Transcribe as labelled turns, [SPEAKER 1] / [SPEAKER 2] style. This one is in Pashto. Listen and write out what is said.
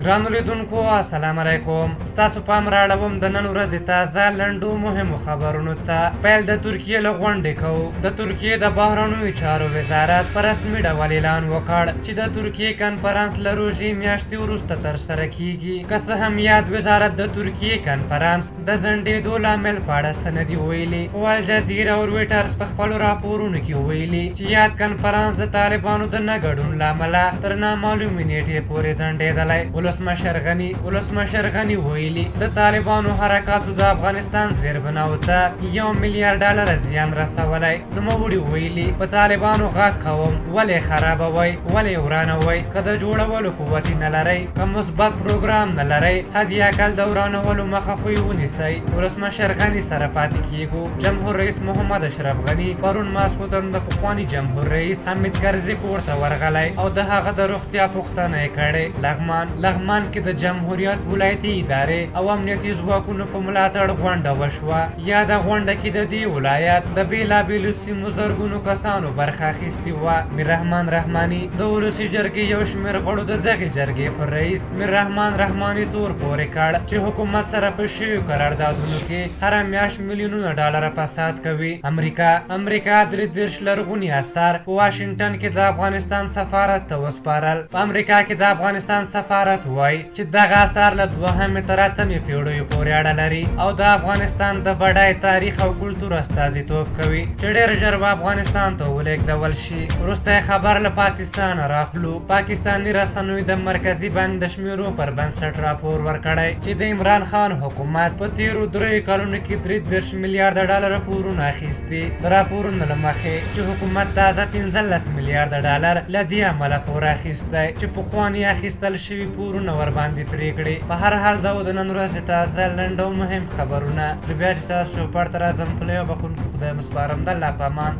[SPEAKER 1] ګرانو لیدونکو السلام علیکم. ستاسو پام راړوم د نن ورځې تازه لنډو مهمو خبرونو ته. پیل د ترکیې له غونډې کوو. د ترکیې د بهرنیو چارو وزارت په رسمي ډول اعلان وکړ چې د ترکیې کنفرانس له روژې میاشتې وروسته ترسره کیږي. که څه هم یاد وزارت د ترکیې کنفرانس د ځنډېدو لامل په اړه ستندي ویلي، خو الجزیره او رویټرز په خپلو راپورونو کې ویلي چې یاد کنفرانس د طالبانو د نه ګډون له امله تر نامعلومې نیټې پورې ځنډېدلی. ولسمشر غني ویلي د طالبانو حرکاتو د افغانستان زیربناو ته $1 میلیارډ زیان رسولی. نوموړي ویلي په طالبانو غږ کوم، ولې خرابوئ، ولې ورانوئ؟ که د جوړولو قوت نه لرئ، که مثبت پروګرام نه لرئ، حدی اقل د ورانولو مخه خو یې ونیسئ. ولسمشر غني سره پاتې کیږو. جمهور رئیس محمد اشرف غني پرون ماسخوتن د پخواني جمهور رئیس حامد کرزي کور ته ورغلی او د هغه د روغتیا پوښتنه یې کړې. لغمان کې د جمهوریت ولایتي ادارې او امنیتي ځواکونو په ملاتړ غونډه وشوه. یاده غونډه کې د دې ولایت د بېلابېلو سیمو زرګونو کسانو برخه اخیستې وه. میررحمان رحماني د ولسي جرګې یو شمېر غړو د دغې جرګې پر رئیس میررحمان رحماني تور پورې کړ چې حکومت سره په شویو قراردادونو کې هره میاشت میلیونونه ډالره فساد کوي. امریکا 33 لرغوني اثار په واشنګټن کې د افغانستان سفارت ته وسپارل. په امریکا کې د افغانستان سفارت وایي چې دغه اثار له 2مې تر 8مې پیړیو پورې اړه لري او د افغانستان د بډای تاریخ او کلتور استازیتوب کوي چې ډېر ژر به افغانستان ته ولېږدول شي. وروستی خبر له پاکستانه راخلو. پاکستاني رسنیو د مرکزي بانک د شمیرو پر بنسټ راپور ورکړی چې د عمران خان حکومت په تیرو 3 کلونو کې 33 میلیارډ پورونه اخیستي. د راپورونو له مخې چې حکومت تازه 15 میلیارډ له دې امله پور اخیستی چې پخواني اخیستل شوي پورونه ورباندې پرې کړي. په هر حال دا د نن ورځې تازه لنډ او مهم خبرونه. بیا چې ستاسو چوپړ ته راځم، په یو بخښونکي خدای مسپارم. د الله په امان.